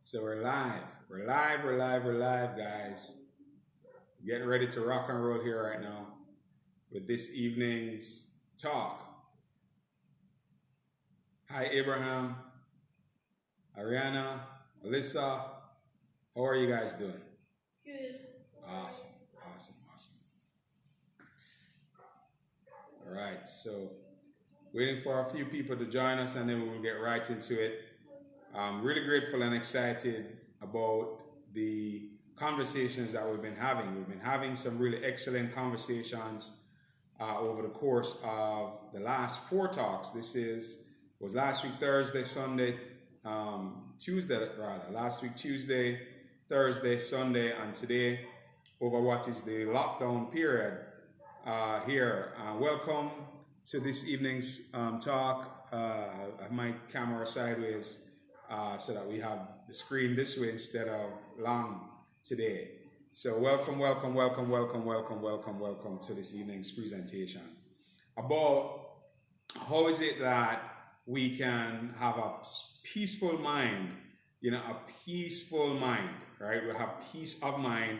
So we're live. We're live, guys. Getting ready to rock and roll here right now with this evening's talk. Hi, Abraham, Ariana, Alyssa. How are you guys doing? Good. Awesome, awesome, awesome. All right, so waiting for a few people to join us and then we'll get right into it. I'm really grateful and excited about the conversations that we've been having. We've been having some really excellent conversations over the course of the last four talks. Was last week Thursday, Sunday, Tuesday rather. Last week Tuesday, Thursday, Sunday, and today over what is the lockdown period here. Welcome to this evening's talk. I have my camera sideways so that we have the screen this way instead of long today. So welcome to this evening's presentation about how is it that we can have a peaceful mind, a peaceful mind, right? We have peace of mind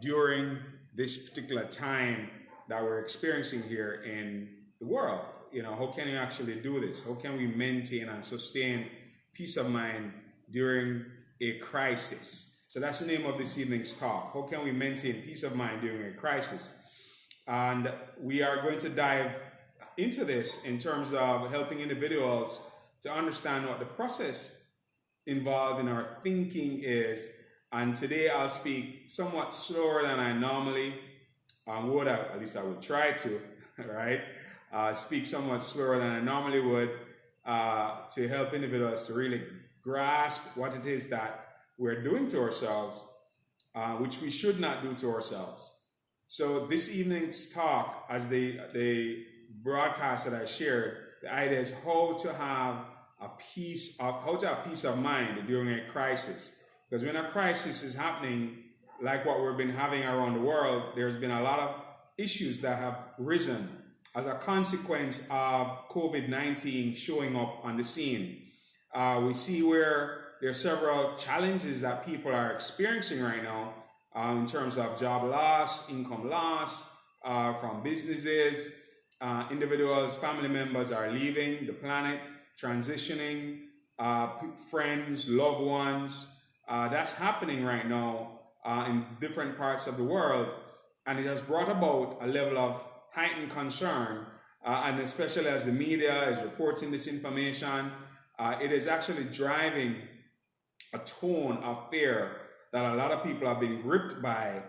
during this particular time that we're experiencing here in the world. How can you actually do this? How can we maintain and sustain peace of mind during a crisis? So that's the name of this evening's talk. How can we maintain peace of mind during a crisis? And we are going to dive into this in terms of helping individuals to understand what the process involved in our thinking is. And today I'll speak somewhat slower than I normally would. At least I would try to, right? Speak somewhat slower than I normally would to help individuals to really grasp what it is that we're doing to ourselves, which we should not do to ourselves. So this evening's talk, as the broadcast that I shared, the idea is how to have peace of mind during a crisis. Because when a crisis is happening, like what we've been having around the world, there's been a lot of issues that have risen as a consequence of COVID-19 showing up on the scene. We see where there are several challenges that people are experiencing right now in terms of job loss, income loss from businesses, individuals, family members are leaving the planet, transitioning, friends, loved ones. That's happening right now in different parts of the world, and it has brought about a level of heightened concern, and especially as the media is reporting this information, it is actually driving a tone of fear that a lot of people have been gripped by.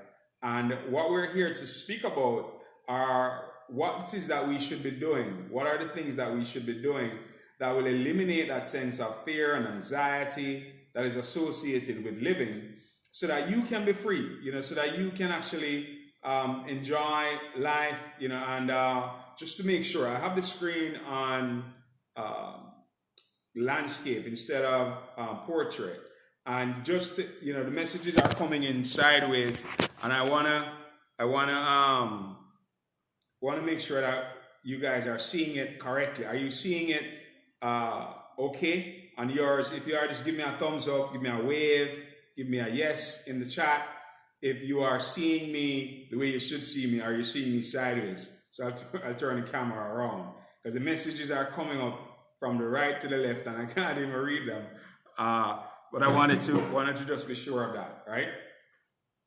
And what we're here to speak about are what it is that we should be doing. What are the things that we should be doing that will eliminate that sense of fear and anxiety that is associated with living, so that you can be free, so that you can actually enjoy life, and just to make sure, I have the screen on landscape instead of portrait, and just the messages are coming in sideways, and I wanna make sure that you guys are seeing it correctly. Are you seeing it okay on yours? If you are, just give me a thumbs up, give me a wave, give me a yes in the chat. If you are seeing me the way you should see me, are you seeing me sideways? So I'll turn the camera around, because the messages are coming up from the right to the left and I can't even read them. But I wanted to just be sure of that, right?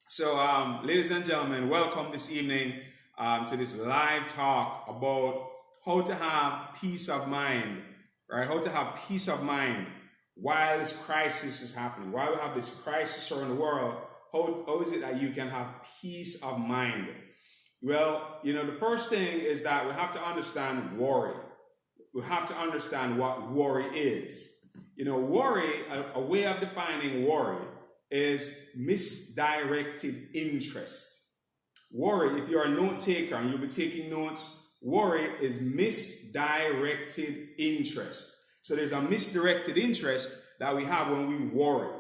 So ladies and gentlemen, welcome this evening to this live talk about how to have peace of mind, right? How to have peace of mind while this crisis is happening, while we have this crisis around the world. How is it that you can have peace of mind? Well, the first thing is that we have to understand worry. We have to understand what worry is. Worry, a way of defining worry is misdirected interest. Worry, if you're a note taker and you'll be taking notes, worry is misdirected interest. So there's a misdirected interest that we have when we worry.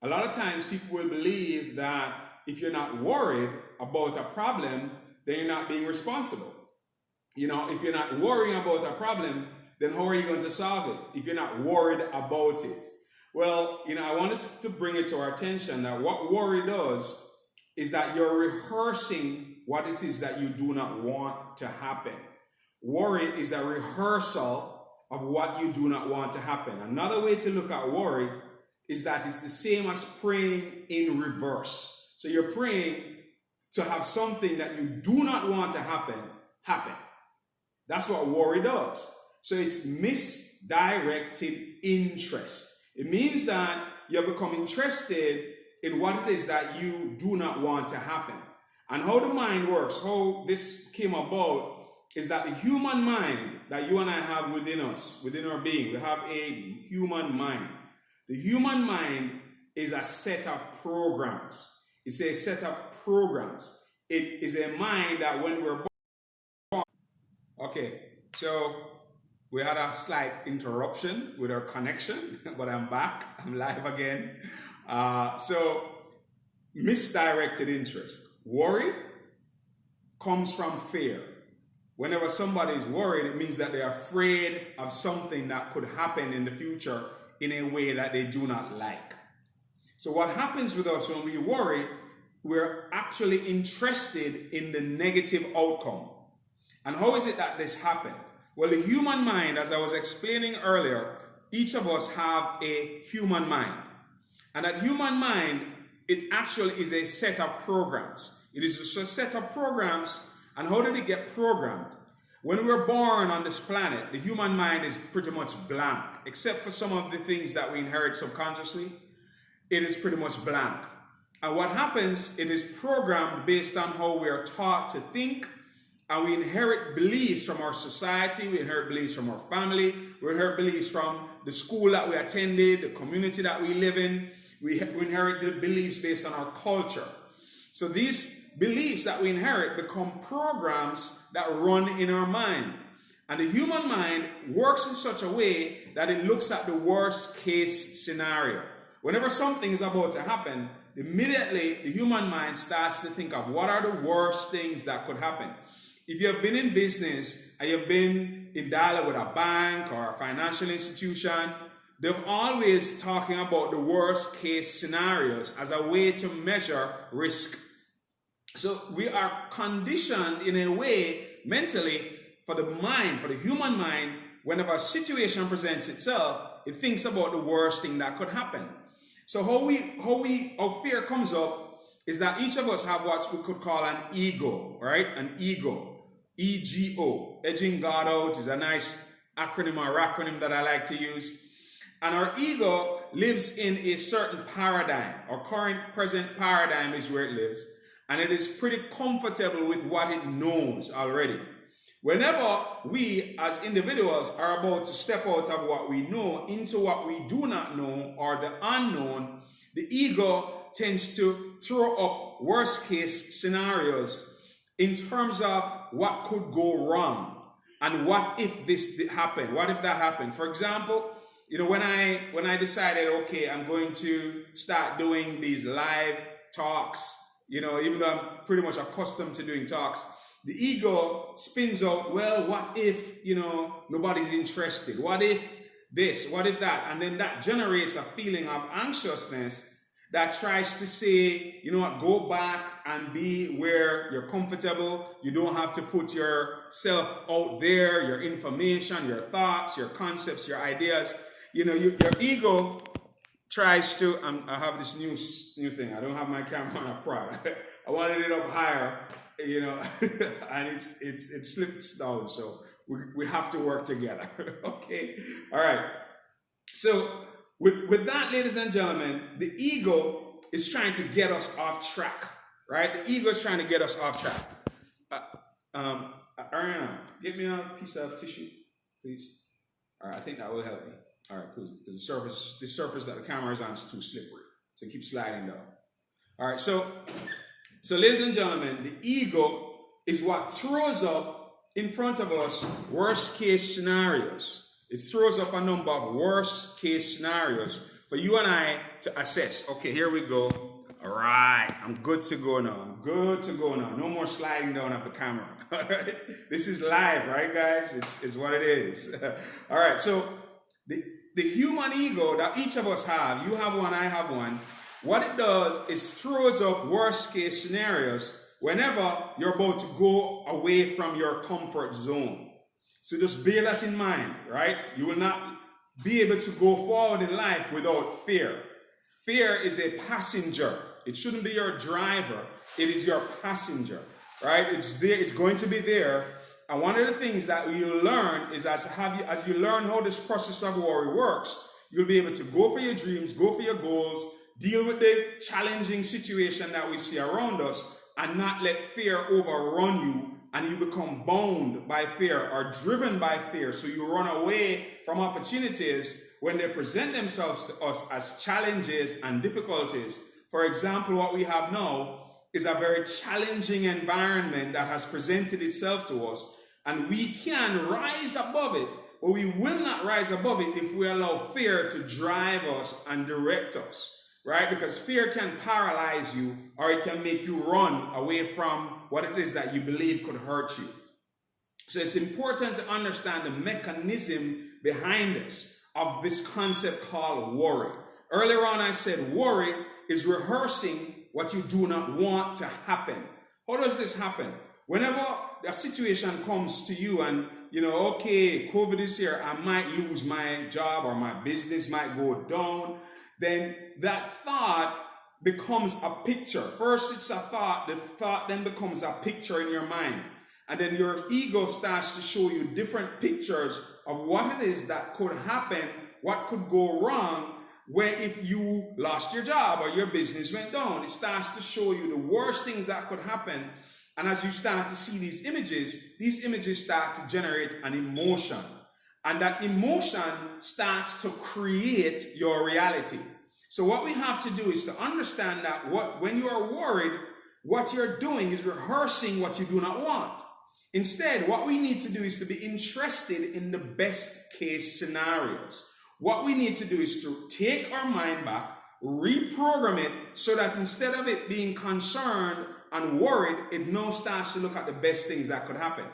A lot of times people will believe that if you're not worried about a problem, then you're not being responsible. If you're not worrying about a problem, then how are you going to solve it if you're not worried about it? Well, I want us to bring it to our attention that what worry does is that you're rehearsing what it is that you do not want to happen. Worry is a rehearsal of what you do not want to happen. Another way to look at worry is that it's the same as praying in reverse. So you're praying to have something that you do not want to happen. That's what worry does. So it's misdirected interest. It means that you become interested in what it is that you do not want to happen. And how the mind works, how this came about, is that the human mind that you and I have within us, within our being, we have a human mind. The human mind is a set of programs. It's a set of programs. It is a mind that when we're born. Okay, so we had a slight interruption with our connection, but I'm back. I'm live again. So misdirected interest. Worry comes from fear. Whenever somebody is worried, it means that they're afraid of something that could happen in the future in a way that they do not like. So what happens with us when we worry, we're actually interested in the negative outcome. And how is it that this happened? Well, the human mind, as I was explaining earlier, each of us have a human mind. And that human mind, it actually is a set of programs. It is just a set of programs. And how did it get programmed? When we're born on this planet, the human mind is pretty much blank, except for some of the things that we inherit subconsciously. It is pretty much blank. And what happens, it is programmed based on how we are taught to think, and we inherit beliefs from our society, we inherit beliefs from our family, we inherit beliefs from the school that we attended, the community that we live in, we inherit the beliefs based on our culture. So these beliefs that we inherit become programs that run in our mind. And the human mind works in such a way that it looks at the worst case scenario. Whenever something is about to happen, immediately the human mind starts to think of what are the worst things that could happen. If you have been in business and you've been in dialogue with a bank or a financial institution, they're always talking about the worst case scenarios as a way to measure risk. So we are conditioned in a way mentally for the mind, for the human mind, whenever a situation presents itself, it thinks about the worst thing that could happen. So how fear comes up is that each of us have what we could call an ego, right? An ego. EGO. Edging God Out is a nice acronym or acronym that I like to use. And our ego lives in a certain paradigm. Our current present paradigm is where it lives. And it is pretty comfortable with what it knows already. Whenever we as individuals are about to step out of what we know into what we do not know or the unknown, the ego tends to throw up worst case scenarios in terms of what could go wrong and what if this happened, what if that happened. For example, when I decided, okay, I'm going to start doing these live talks, even though I'm pretty much accustomed to doing talks, the ego spins out, well, what if, nobody's interested? What if this? What if that? And then that generates a feeling of anxiousness that tries to say, go back and be where you're comfortable. You don't have to put yourself out there, your information, your thoughts, your concepts, your ideas. Your ego tries to, I have this new thing. I don't have my camera on a prod. I wanted it up higher, and it slips down. So we have to work together. Okay. All right. So with that, ladies and gentlemen, the ego is trying to get us off track, right? The ego is trying to get us off track. Ariana, get me a piece of tissue, please. All right, I think that will help me. All right, cool. Because the surface that the camera is on is too slippery, so keep sliding down. All right, so ladies and gentlemen, the ego is what throws up in front of us worst case scenarios. It throws up a number of worst case scenarios for you and I to assess. Okay, here we go. All right, I'm good to go now. No more sliding down of the camera. All right, this is live, right, guys? It's what it is. All right, so the the human ego that each of us have, you have one, I have one, what it does is throws up worst case scenarios whenever you're about to go away from your comfort zone. So just bear that in mind, right? You will not be able to go forward in life without fear. Fear is a passenger. It shouldn't be your driver. It is your passenger, right? It's there. It's going to be there. And one of the things that you learn is as you learn how this process of worry works, you'll be able to go for your dreams, go for your goals, deal with the challenging situation that we see around us, and not let fear overrun you and you become bound by fear or driven by fear. So you run away from opportunities when they present themselves to us as challenges and difficulties. For example, what we have now is a very challenging environment that has presented itself to us, and we can rise above it, but we will not rise above it if we allow fear to drive us and direct us, right? Because fear can paralyze you, or it can make you run away from what it is that you believe could hurt you. So it's important to understand the mechanism behind this, of this concept called worry. Earlier on I said worry is rehearsing what you do not want to happen. How does this happen? Whenever a situation comes to you and, okay, COVID is here, I might lose my job or my business might go down, then that thought becomes a picture. First it's a thought, the thought then becomes a picture in your mind. And then your ego starts to show you different pictures of what it is that could happen, what could go wrong, where if you lost your job or your business went down. It starts to show you the worst things that could happen. And as you start to see these images start to generate an emotion. And that emotion starts to create your reality. So what we have to do is to understand that when you are worried, what you're doing is rehearsing what you do not want. Instead, what we need to do is to be interested in the best case scenarios. What we need to do is to take our mind back, reprogram it so that instead of it being concerned and worried, it now starts to look at the best things that could happen.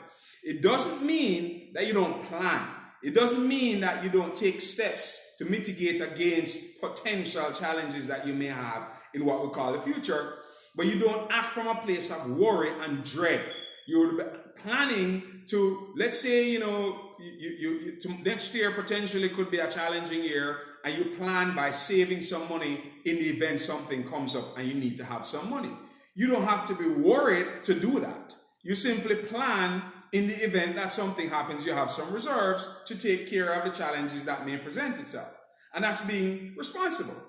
It doesn't mean that you don't plan. It doesn't mean that you don't take steps to mitigate against potential challenges that you may have in what we call the future, but you don't act from a place of worry and dread. You're planning to, let's say, next year potentially could be a challenging year, and you plan by saving some money in the event something comes up and you need to have some money. You don't have to be worried to do that. You simply plan in the event that something happens, you have some reserves to take care of the challenges that may present itself. And that's being responsible.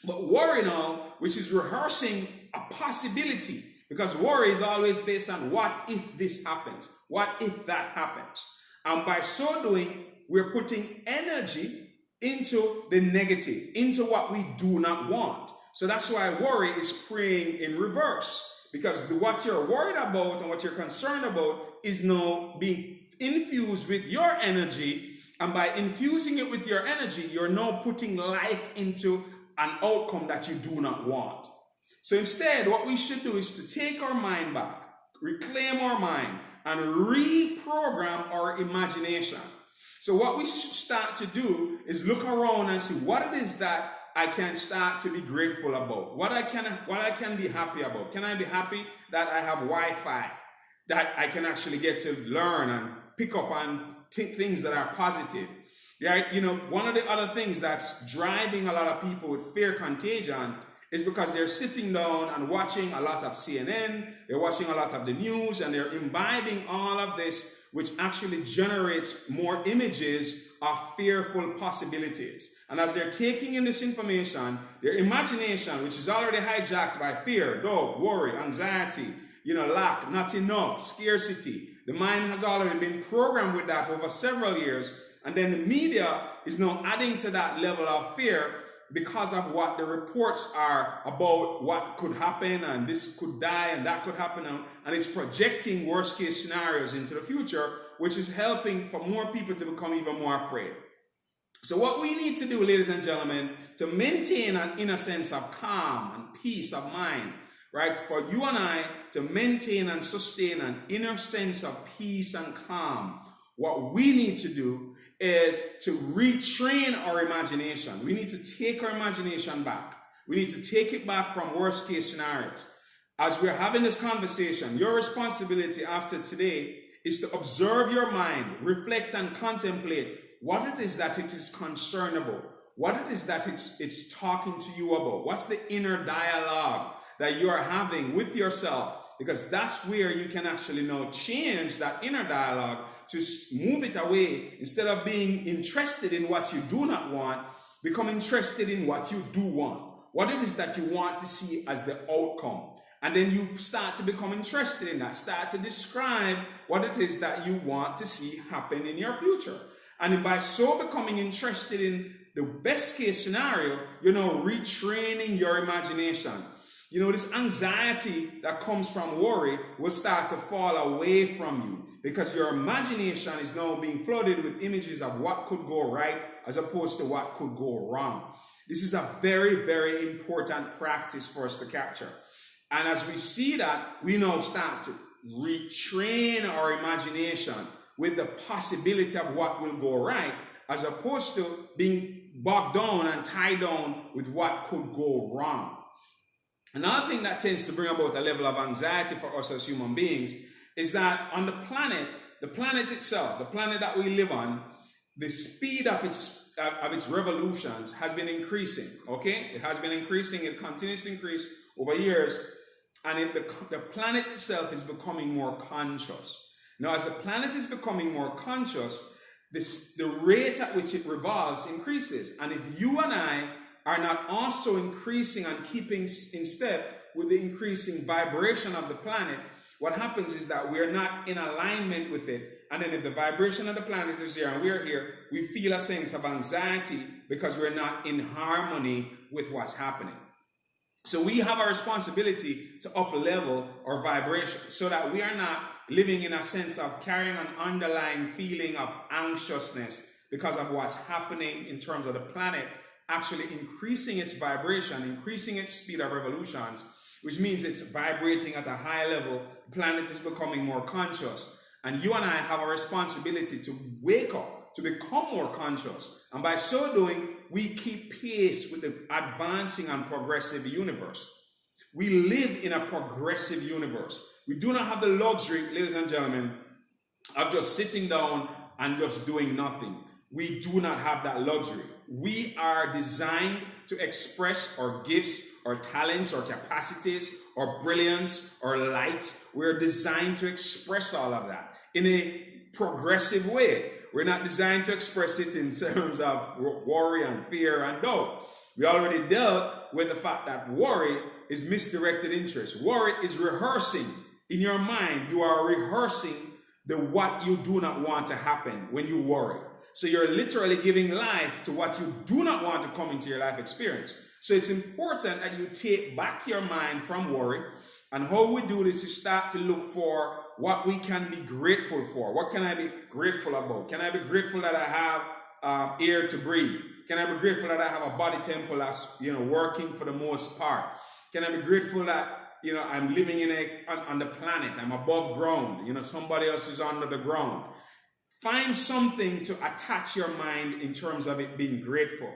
But worry now, which is rehearsing a possibility, because worry is always based on what if this happens? What if that happens? And by so doing, we're putting energy into the negative, into what we do not want. So that's why worry is praying in reverse. Because what you're worried about and what you're concerned about is now being infused with your energy. And by infusing it with your energy, you're now putting life into an outcome that you do not want. So instead, what we should do is to take our mind back, reclaim our mind, and reprogram our imagination. So what we start to do is look around and see what it is that I can start to be grateful about. What I can be happy about. Can I be happy that I have Wi-Fi, that I can actually get to learn and pick up on things that are positive? Right? One of the other things that's driving a lot of people with fear contagion is because they're sitting down and watching a lot of CNN, they're watching a lot of the news, and they're imbibing all of this, which actually generates more images of fearful possibilities. And as they're taking in this information, their imagination, which is already hijacked by fear, doubt, worry, anxiety, lack, not enough, scarcity, the mind has already been programmed with that over several years. And then the media is now adding to that level of fear because of what the reports are about what could happen, and this could die and that could happen, and it's projecting worst case scenarios into the future, which is helping for more people to become even more afraid. So what we need to do, ladies and gentlemen, to maintain an inner sense of calm and peace of mind, right? For you and I to maintain and sustain an inner sense of peace and calm, what we need to do is to retrain our imagination. We need to take our imagination back. We need to take it back from worst case scenarios. As we're having this conversation, your responsibility after today is to observe your mind, reflect and contemplate what it is that it is concerned about, what it is that it's talking to you about, what's the inner dialogue that you are having with yourself, because that's where you can actually now change that inner dialogue to move it away. Instead of being interested in what you do not want, become interested in what you do want, what it is that you want to see as the outcome. And then you start to become interested in that, start to describe what it is that you want to see happen in your future. And by so becoming interested in the best case scenario, you're now retraining your imagination. You know, this anxiety that comes from worry will start to fall away from you because your imagination is now being flooded with images of what could go right as opposed to what could go wrong. This is a very, very important practice for us to capture. And as we see that, we now start to retrain our imagination with the possibility of what will go right, as opposed to being bogged down and tied down with what could go wrong. Another thing that tends to bring about a level of anxiety for us as human beings is that on the planet itself, the planet that we live on, the speed of its revolutions has been increasing, okay? It has been increasing, it continues to increase over years, and the planet itself is becoming more conscious. Now, as the planet is becoming more conscious, the rate at which it revolves increases. And if you and I are not also increasing and keeping in step with the increasing vibration of the planet, what happens is that we're not in alignment with it. And then if the vibration of the planet is here and we're here, we feel a sense of anxiety because we're not in harmony with what's happening. So we have a responsibility to up-level our vibration so that we are not living in a sense of carrying an underlying feeling of anxiousness because of what's happening in terms of the planet actually increasing its vibration, increasing its speed of revolutions, which means it's vibrating at a high level. The planet is becoming more conscious. And you and I have a responsibility to wake up, to become more conscious. And by so doing, we keep pace with the advancing and progressive universe. We live in a progressive universe. We do not have the luxury, ladies and gentlemen, of just sitting down and just doing nothing. We do not have that luxury. We are designed to express our gifts, our talents, our capacities, our brilliance, our light. We're designed to express all of that in a progressive way. We're not designed to express it in terms of worry and fear and doubt. We already dealt with the fact that worry is misdirected interest. Worry is rehearsing. In your mind, you are rehearsing what you do not want to happen when you worry. So you're literally giving life to what you do not want to come into your life experience. So it's important that you take back your mind from worry. And how we do this is start to look for what we can be grateful for. What can I be grateful about? Can I be grateful that I have air to breathe? Can I be grateful that I have a body temple that's working for the most part? Can I be grateful that I'm living on the planet? I'm above ground. Somebody else is under the ground. Find something to attach your mind in terms of it being grateful.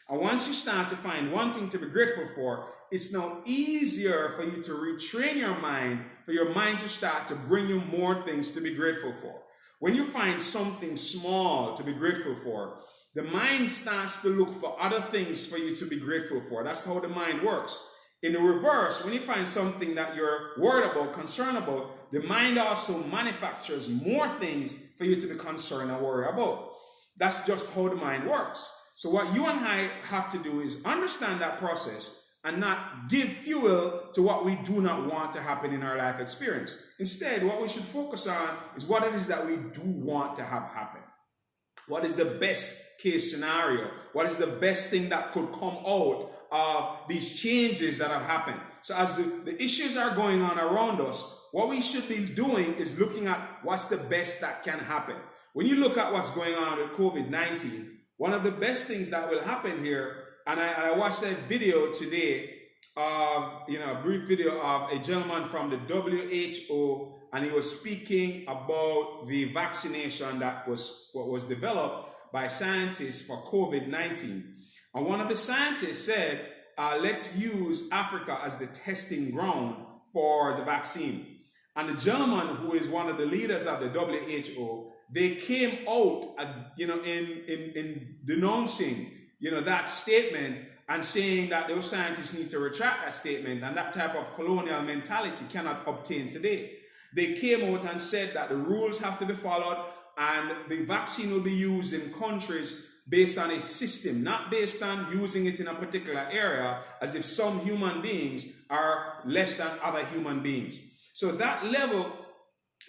And once you start to find one thing to be grateful for, it's now easier for you to retrain your mind, for your mind to start to bring you more things to be grateful for. When you find something small to be grateful for, the mind starts to look for other things for you to be grateful for. That's how the mind works. In the reverse, when you find something that you're worried about, concerned about, the mind also manufactures more things for you to be concerned and worried about. That's just how the mind works. So what you and I have to do is understand that process and not give fuel to what we do not want to happen in our life experience. Instead, what we should focus on is what it is that we do want to have happen. What is the best case scenario? What is the best thing that could come out of these changes that have happened? So as the issues are going on around us, what we should be doing is looking at what's the best that can happen. When you look at what's going on with COVID-19, one of the best things that will happen here, and I watched that video today of, a brief video of a gentleman from the WHO, and he was speaking about the vaccination that was developed by scientists for COVID-19. And one of the scientists said, let's use Africa as the testing ground for the vaccine. And the gentleman who is one of the leaders of the WHO, they came out, in denouncing, that statement and saying that those scientists need to retract that statement, and that type of colonial mentality cannot obtain today. They came out and said that the rules have to be followed and the vaccine will be used in countries based on a system, not based on using it in a particular area as if some human beings are less than other human beings. So that level,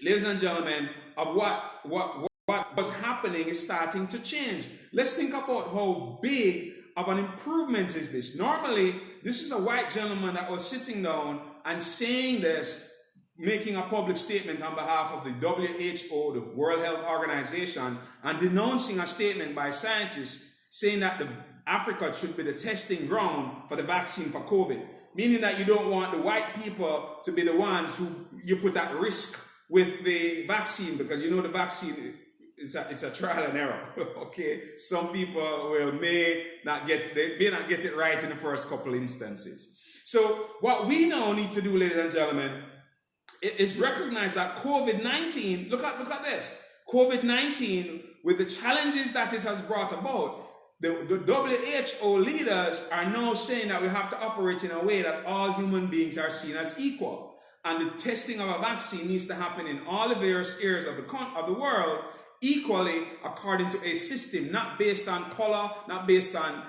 ladies and gentlemen, of what was happening is starting to change. Let's think about how big of an improvement is this. Normally, this is a white gentleman that was sitting down and saying this, making a public statement on behalf of the WHO, the World Health Organization, and denouncing a statement by scientists saying that Africa should be the testing ground for the vaccine for COVID. Meaning that you don't want the white people to be the ones who you put at risk with the vaccine, because the vaccine, it's a trial and error. Okay, some people may not get it right in the first couple instances. So what we now need to do, ladies and gentlemen, is recognize that COVID-19. Look at this. COVID-19, with the challenges that it has brought about, the WHO leaders are now saying that we have to operate in a way that all human beings are seen as equal. And the testing of a vaccine needs to happen in all the various areas of the world equally according to a system, not based on color, not based on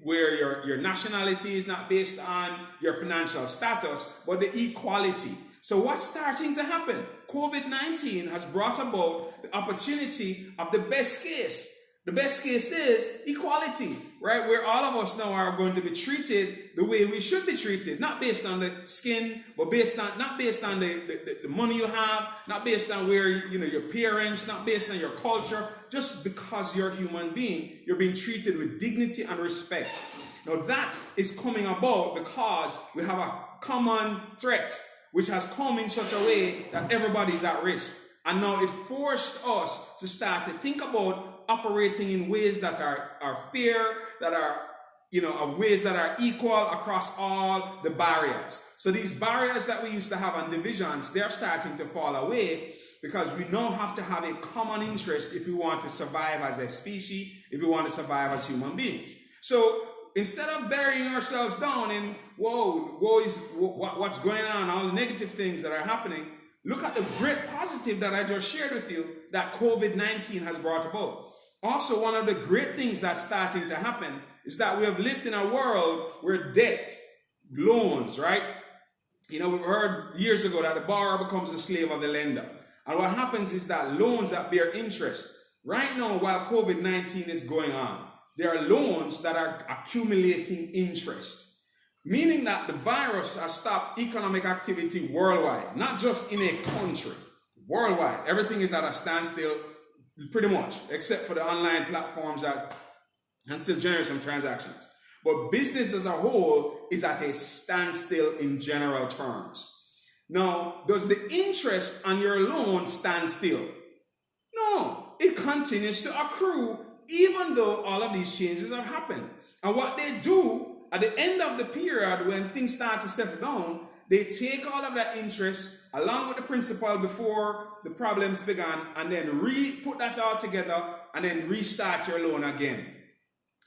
where your nationality is, not based on your financial status, but the equality. So what's starting to happen? COVID-19 has brought about the opportunity of the best case. The best case is equality, right? Where all of us now are going to be treated the way we should be treated, not based on the skin, but not based on the money you have, not based on where your parents, not based on your culture, just because you're a human being, you're being treated with dignity and respect. Now that is coming about because we have a common threat, which has come in such a way that everybody's at risk. And now it forced us to start to think about operating in ways that are fair, that are, ways that are equal across all the barriers. So these barriers that we used to have on divisions, they're starting to fall away because we now have to have a common interest if we want to survive as a species, if we want to survive as human beings. So instead of burying ourselves down in, what's going on, all the negative things that are happening, look at the great positive that I just shared with you that COVID-19 has brought about. Also, one of the great things that's starting to happen is that we have lived in a world where debt, loans, right? We've heard years ago that the borrower becomes the slave of the lender. And what happens is that loans that bear interest, right now while COVID-19 is going on, there are loans that are accumulating interest. Meaning that the virus has stopped economic activity worldwide, not just in a country, worldwide. Everything is at a standstill, pretty much, except for the online platforms that can still generate some transactions. But business as a whole is at a standstill in general terms. Now, does the interest on your loan stand still? No, it continues to accrue even though all of these changes have happened. And what they do at the end of the period when things start to settle down, they take all of that interest along with the principal before the problems began and then put that all together and then restart your loan again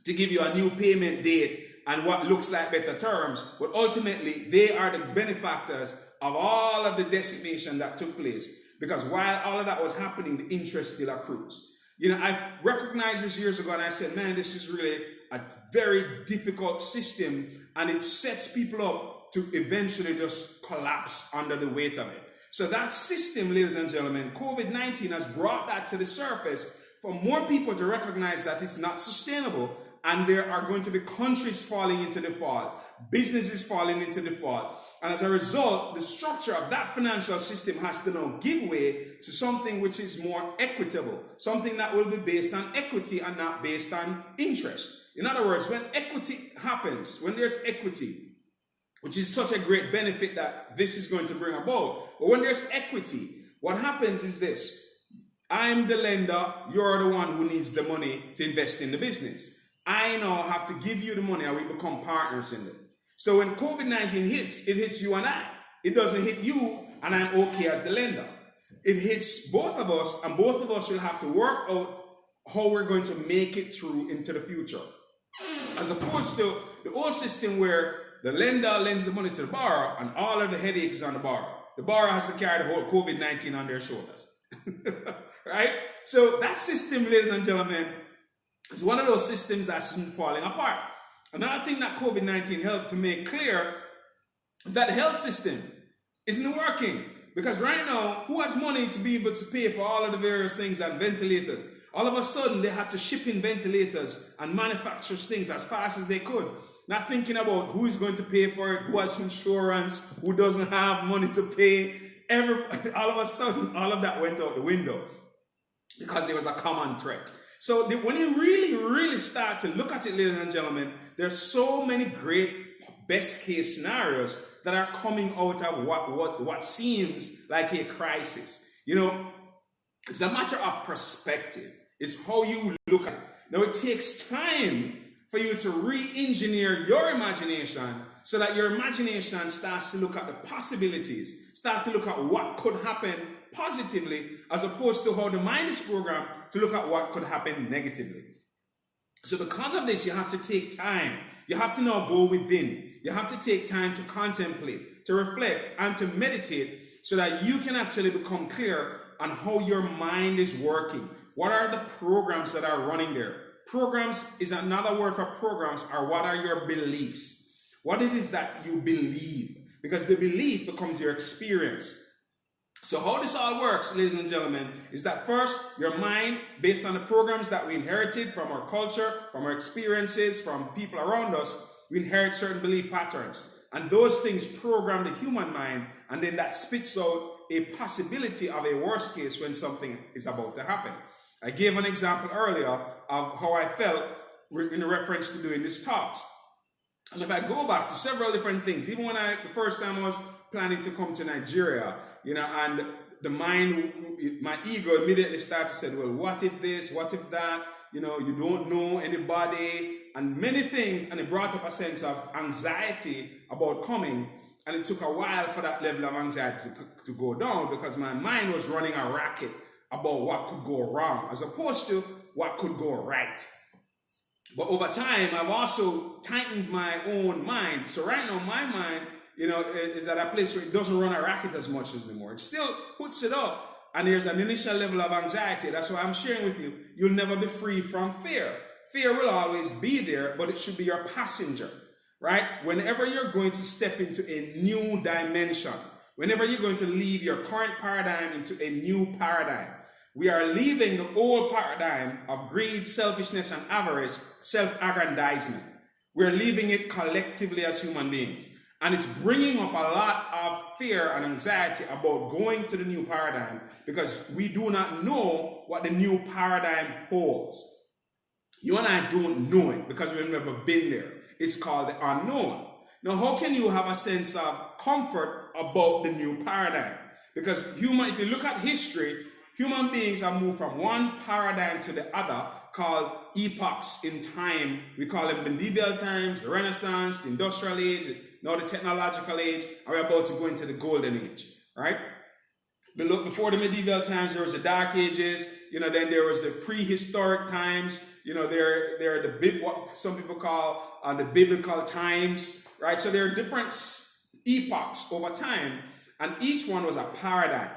to give you a new payment date and what looks like better terms. But ultimately, they are the benefactors of all of the decimation that took place, because while all of that was happening, the interest still accrues. I've recognized this years ago and I said, man, this is really a very difficult system and it sets people up to eventually just collapse under the weight of it. So that system, ladies and gentlemen, COVID-19 has brought that to the surface for more people to recognize that it's not sustainable, and there are going to be countries falling into default, businesses falling into default. And as a result, the structure of that financial system has to now give way to something which is more equitable, something that will be based on equity and not based on interest. In other words, when equity happens, when there's equity, which is such a great benefit that this is going to bring about, but when there's equity, what happens is this. I'm the lender, you're the one who needs the money to invest in the business. I now have to give you the money and we become partners in it. So when COVID-19 hits, it hits you and I. It doesn't hit you and I'm okay as the lender. It hits both of us and both of us will have to work out how we're going to make it through into the future. As opposed to the old system where the lender lends the money to the borrower and all of the headache is on the borrower. The borrower has to carry the whole COVID-19 on their shoulders. Right? So that system, ladies and gentlemen, is one of those systems that's falling apart. Another thing that COVID-19 helped to make clear is that the health system isn't working. Because right now, who has money to be able to pay for all of the various things and ventilators? All of a sudden, they had to ship in ventilators and manufacture things as fast as they could. Not thinking about who is going to pay for it, who has insurance, who doesn't have money to pay. All of a sudden, all of that went out the window because there was a common threat. So when you really, really start to look at it, ladies and gentlemen, there's so many great best case scenarios that are coming out of what seems like a crisis. You know, it's a matter of perspective. It's how you look at it. Now, it takes time for you to re-engineer your imagination so that your imagination starts to look at the possibilities, start to look at what could happen positively, as opposed to how the mind is programmed to look at what could happen negatively. So because of this, you have to take time. You have to now go within. You have to take time to contemplate, to reflect, and to meditate so that you can actually become clear on how your mind is working. What are the programs that are running there? Programs is another word for programs, are what are your beliefs? What it is that you believe, because the belief becomes your experience. So how this all works, ladies and gentlemen, is that first, your mind, based on the programs that we inherited from our culture, from our experiences, from people around us, we inherit certain belief patterns. And those things program the human mind, and then that spits out a possibility of a worst case when something is about to happen. I gave an example earlier of how I felt in reference to doing these talks. And if I go back to several different things, even when the first time I was planning to come to Nigeria, you know, and the mind, my ego immediately started to say, well, what if this, what if that, you know, you don't know anybody, and many things, and it brought up a sense of anxiety about coming, and it took a while for that level of anxiety to go down, because my mind was running a racket about what could go wrong, as opposed to what could go right. But over time, I've also tightened my own mind. So right now, my mind, you know, is at a place where it doesn't run a racket as much as anymore. It still puts it up, and there's an initial level of anxiety. That's why I'm sharing with you. You'll never be free from fear. Fear will always be there, but it should be your passenger, right? Whenever you're going to step into a new dimension, whenever you're going to leave your current paradigm into a new paradigm, we are leaving the old paradigm of greed, selfishness, and avarice, self-aggrandizement. We're leaving it collectively as human beings. And it's bringing up a lot of fear and anxiety about going to the new paradigm, because we do not know what the new paradigm holds. You and I don't know it because we've never been there. It's called the unknown. Now, how can you have a sense of comfort about the new paradigm? Because if you look at history, human beings have moved from one paradigm to the other, called epochs in time. We call them medieval times, the Renaissance, the Industrial Age, now the technological age, and we're about to go into the golden age, right? But look, before the medieval times, there was the Dark Ages, you know, then there was the prehistoric times, you know, there are what some people call the biblical times, right? So there are different epochs over time, and each one was a paradigm.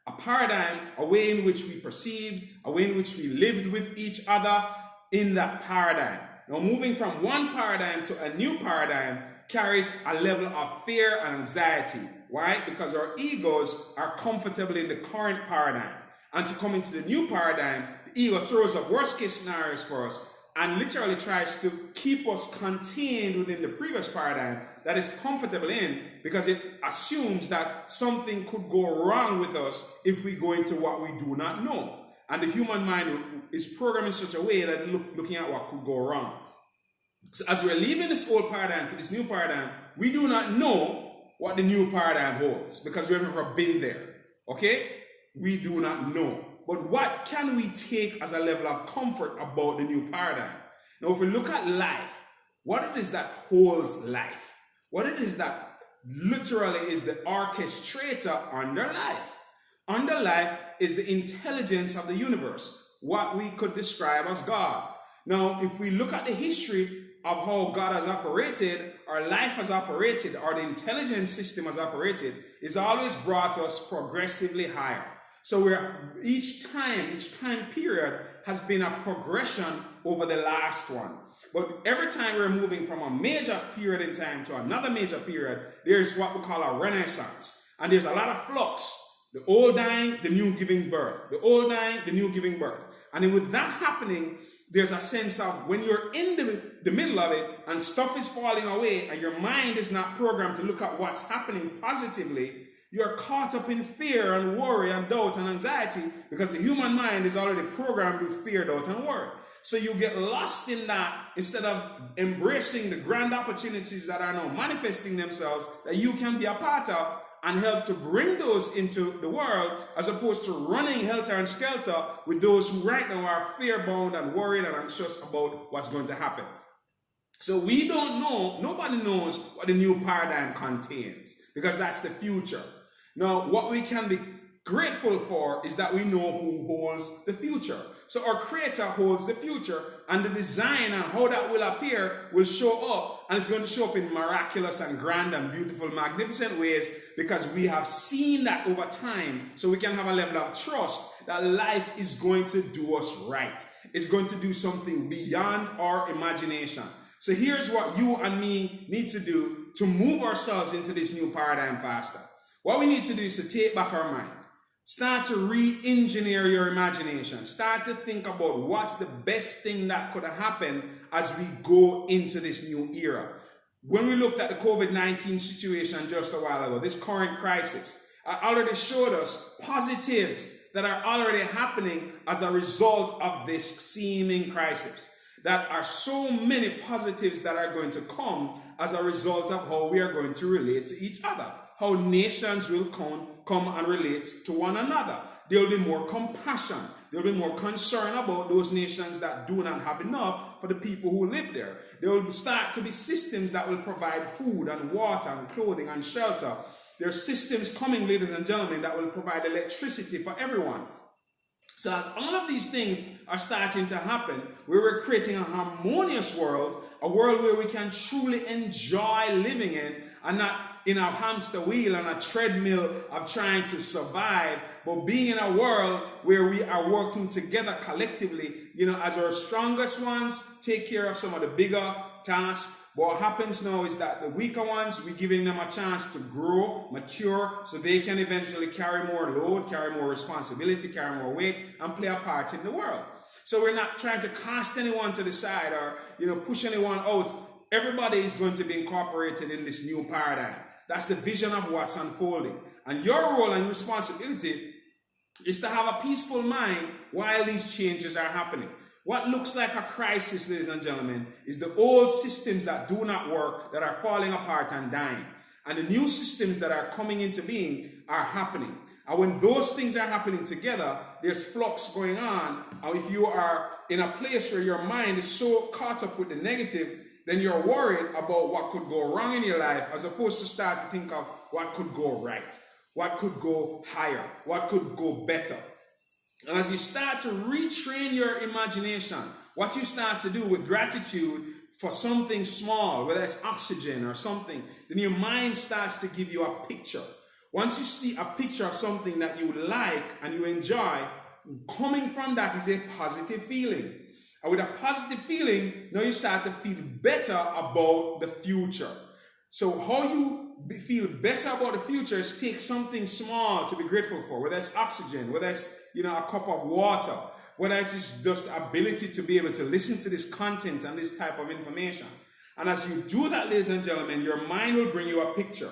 A paradigm, a way in which we perceived, a way in which we lived with each other in that paradigm. Now, moving from one paradigm to a new paradigm carries a level of fear and anxiety. Why? Because our egos are comfortable in the current paradigm. And to come into the new paradigm, the ego throws up worst case scenarios for us and literally tries to keep us contained within the previous paradigm that is comfortable in, because it assumes that something could go wrong with us if we go into what we do not know. And the human mind is programmed in such a way that looking at what could go wrong. So as we're leaving this old paradigm to this new paradigm, we do not know what the new paradigm holds because we've never been there. Okay? We do not know. But what can we take as a level of comfort about the new paradigm? Now, if we look at life, what it is that holds life, what it is that literally is the orchestrator under life. Under life is the intelligence of the universe, what we could describe as God. Now, if we look at the history of how God has operated, or life has operated, or the intelligence system has operated, it's always brought us progressively higher. So each time period has been a progression over the last one. But every time we're moving from a major period in time to another major period, there's what we call a renaissance. And there's a lot of flux. The old dying, the new giving birth. The old dying, the new giving birth. And then with that happening, there's a sense of when you're in the middle of it and stuff is falling away and your mind is not programmed to look at what's happening positively, you're caught up in fear and worry and doubt and anxiety because the human mind is already programmed with fear, doubt, and worry. So you get lost in that instead of embracing the grand opportunities that are now manifesting themselves that you can be a part of and help to bring those into the world, as opposed to running helter and skelter with those who right now are fear-bound and worried and anxious about what's going to happen. So we don't know, nobody knows what the new paradigm contains, because that's the future. Now, what we can be grateful for is that we know who holds the future. So our Creator holds the future, and the design and how that will appear will show up, and it's going to show up in miraculous and grand and beautiful, magnificent ways, because we have seen that over time, so we can have a level of trust that life is going to do us right. It's going to do something beyond our imagination. So here's what you and me need to do to move ourselves into this new paradigm faster. What we need to do is to take back our mind. Start to re-engineer your imagination. Start to think about what's the best thing that could happen as we go into this new era. When we looked at the COVID-19 situation just a while ago, this current crisis, I already showed us positives that are already happening as a result of this seeming crisis. That are so many positives that are going to come as a result of how we are going to relate to each other. How nations will come and relate to one another. There will be more compassion. There will be more concern about those nations that do not have enough for the people who live there. There will start to be systems that will provide food and water and clothing and shelter. There are systems coming, ladies and gentlemen, that will provide electricity for everyone. So as all of these things are starting to happen, we're creating a harmonious world, a world where we can truly enjoy living in, and not in a hamster wheel and a treadmill of trying to survive, but being in a world where we are working together collectively, as our strongest ones take care of some of the bigger tasks. What happens now is that the weaker ones, we're giving them a chance to grow, mature, so they can eventually carry more load, carry more responsibility, carry more weight, and play a part in the world. So we're not trying to cast anyone to the side or, push anyone out. Everybody is going to be incorporated in this new paradigm. That's the vision of what's unfolding. And your role and responsibility is to have a peaceful mind while these changes are happening. What looks like a crisis, ladies and gentlemen, is the old systems that do not work, that are falling apart and dying. And the new systems that are coming into being are happening. And when those things are happening together, there's flux going on. And if you are in a place where your mind is so caught up with the negative, then you're worried about what could go wrong in your life, as opposed to start to think of what could go right, what could go higher, what could go better. And as you start to retrain your imagination, what you start to do with gratitude for something small, whether it's oxygen or something, then your mind starts to give you a picture. Once you see a picture of something that you like and you enjoy, coming from that is a positive feeling. And with a positive feeling, now you start to feel better about the future. So how you feel better about the future is take something small to be grateful for, whether it's oxygen, whether it's a cup of water, whether it is just the ability to be able to listen to this content and this type of information. And as you do that, ladies and gentlemen, your mind will bring you a picture,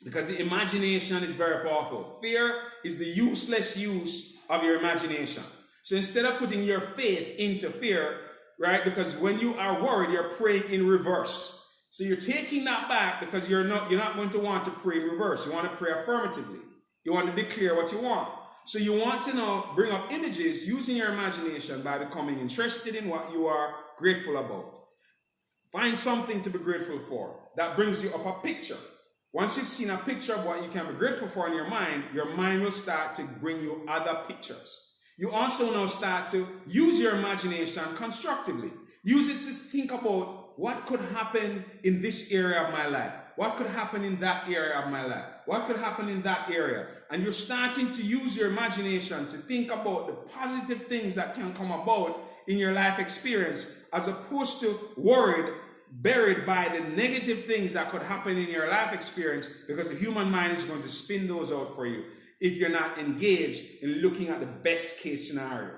because the imagination is very powerful. Fear is the useless use of your imagination. So instead of putting your faith into fear, right, because when you are worried, you're praying in reverse. So you're taking that back, because you're not going to want to pray in reverse. You want to pray affirmatively. You want to declare what you want. So you want to now bring up images using your imagination by becoming interested in what you are grateful about. Find something to be grateful for. That brings you up a picture. Once you've seen a picture of what you can be grateful for in your mind will start to bring you other pictures. You also now start to use your imagination constructively. Use it to think about what could happen in this area of my life. What could happen in that area of my life? What could happen in that area? And you're starting to use your imagination to think about the positive things that can come about in your life experience, as opposed to buried by the negative things that could happen in your life experience, because the human mind is going to spin those out for you if you're not engaged in looking at the best case scenario.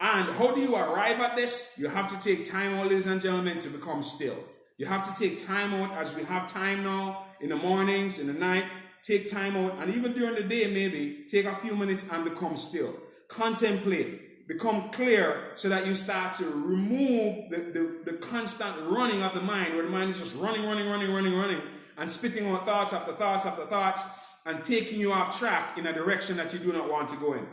And how do you arrive at this? You have to take time out, ladies and gentlemen, to become still. You have to take time out, as we have time now, in the mornings, in the night. Take time out, and even during the day, maybe take a few minutes and become still. Contemplate, become clear, so that you start to remove the constant running of the mind, where the mind is just running, and spitting out thoughts after thoughts after thoughts, and taking you off track in a direction that you do not want to go in.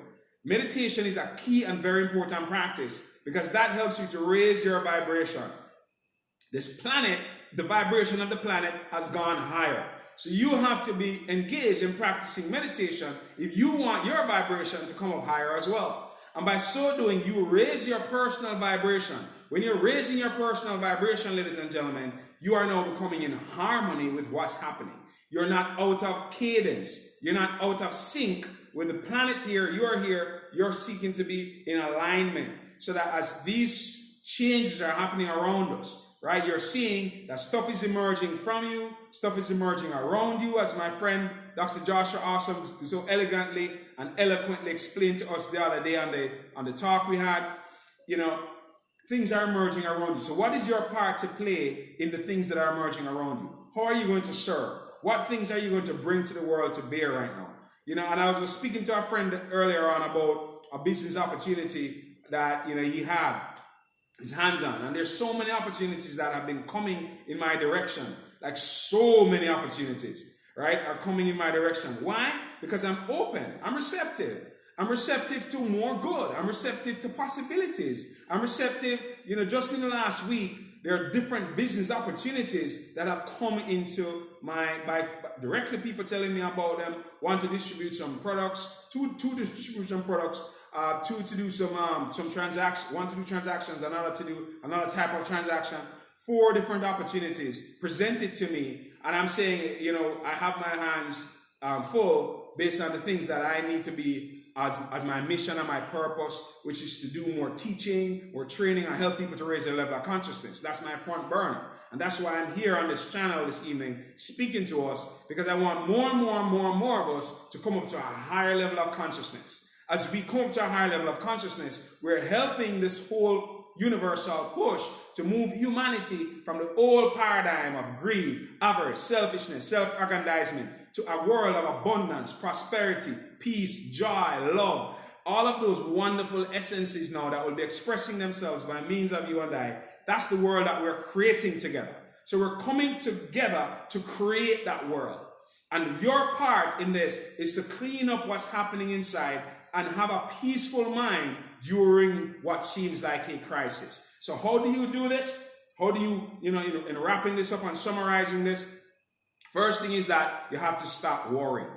Meditation is a key and very important practice, because that helps you to raise your vibration. This planet, the vibration of the planet has gone higher. So you have to be engaged in practicing meditation if you want your vibration to come up higher as well. And by so doing, you raise your personal vibration. When you're raising your personal vibration, ladies and gentlemen, you are now becoming in harmony with what's happening. You're not out of cadence. You're not out of sync with the planet here. You are here. You're seeking to be in alignment, so that as these changes are happening around us, right, you're seeing that stuff is emerging from you, stuff is emerging around you, as my friend Dr. Joshua Awesome so elegantly and eloquently explained to us the other day on the talk we had. You know, things are emerging around you. So what is your part to play in the things that are emerging around you? How are you going to serve? What things are you going to bring to the world to bear right now? You know, and I was just speaking to a friend earlier on about a business opportunity that, you know, he had his hands on. And there's so many opportunities that have been coming in my direction. Like, so many opportunities, right, are coming in my direction. Why? Because I'm open. I'm receptive. I'm receptive to more good. I'm receptive to possibilities. I'm receptive, you know, just in the last week, there are different business opportunities that have come into by directly people telling me about them, want to distribute some products, two distribute some products, two to do some transactions, one to do transactions, another to do another type of transaction. 4 different opportunities presented to me, and I'm saying, you know, I have my hands full based on the things that I need to be as my mission and my purpose, which is to do more teaching, more training, and help people to raise their level of consciousness. That's my front burner. And that's why I'm here on this channel this evening speaking to us, because I want more of us to come up to a higher level of consciousness. As we come up to a higher level of consciousness, we're helping this whole universal push to move humanity from the old paradigm of greed, avarice, selfishness, self-aggrandizement, to a world of abundance, prosperity, peace, joy, love. All of those wonderful essences now that will be expressing themselves by means of you and I. That's the world that we're creating together. So we're coming together to create that world. And your part in this is to clean up what's happening inside and have a peaceful mind during what seems like a crisis. So how do you do this? How do you, in wrapping this up and summarizing this, first thing is that you have to stop worrying.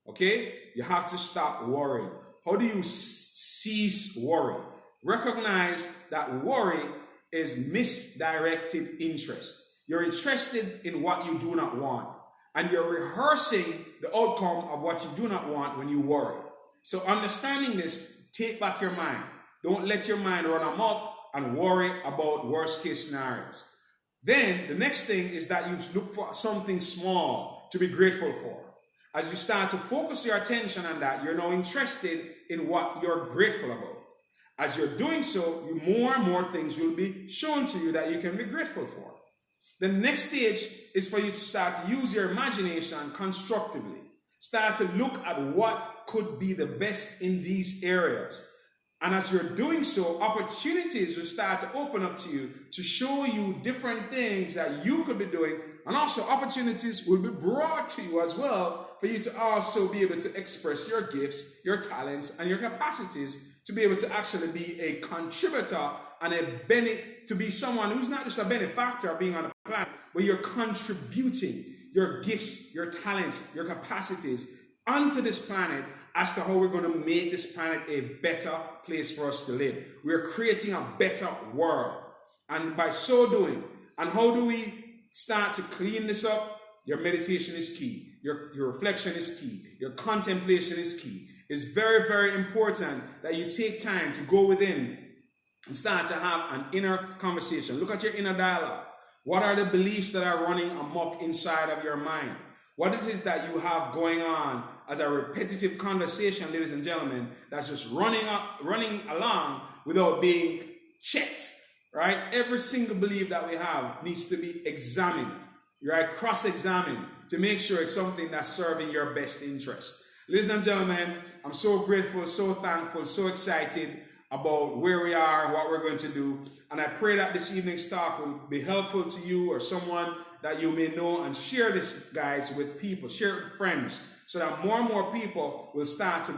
Okay? You have to stop worrying. How do you cease worry? Recognize that worry is misdirected interest. You're interested in what you do not want, and you're rehearsing the outcome of what you do not want when you worry. So understanding this, take back your mind. Don't let your mind run amok and worry about worst case scenarios. Then the next thing is that you look for something small to be grateful for. As you start to focus your attention on that, you're now interested in what you're grateful about. As you're doing so, more and more things will be shown to you that you can be grateful for. The next stage is for you to start to use your imagination constructively. Start to look at what could be the best in these areas And as you're doing so, opportunities will start to open up to you to show you different things that you could be doing. And also opportunities will be brought to you as well for you to also be able to express your gifts, your talents, and your capacities to be able to actually be a contributor and to be someone who's not just a benefactor of being on the planet, but you're contributing your gifts, your talents, your capacities onto this planet as to how we're going to make this planet a better place for us to live. We're creating a better world. And by so doing, and how do we start to clean this up? Your meditation is key. Your reflection is key. Your contemplation is key. It's very, very important that you take time to go within and start to have an inner conversation. Look at your inner dialogue. What are the beliefs that are running amok inside of your mind? What it is that you have going on as a repetitive conversation, ladies and gentlemen, that's just running along without being checked, right? Every single belief that we have needs to be examined, right? Cross-examined to make sure it's something that's serving your best interest. Ladies and gentlemen, I'm so grateful, so thankful, so excited about where we are, what we're going to do. And I pray that this evening's talk will be helpful to you or someone that you may know, and share this, guys, with people, share it with friends, so that more and more people will start to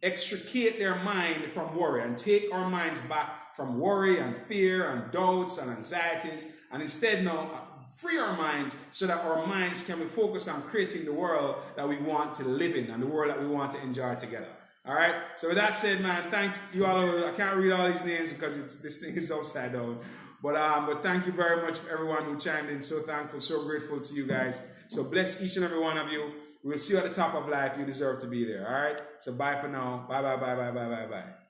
extricate their mind from worry and take our minds back from worry and fear and doubts and anxieties, and instead now free our minds so that our minds can be focused on creating the world that we want to live in and the world that we want to enjoy together. All right. So with that said, man, thank you all. I can't read all these names because this thing is upside down. But thank you very much for everyone who chimed in. So thankful, so grateful to you guys. So bless each and every one of you. We'll see you at the top of life. You deserve to be there. All right. So bye for now. Bye, bye, bye, bye, bye, bye, bye.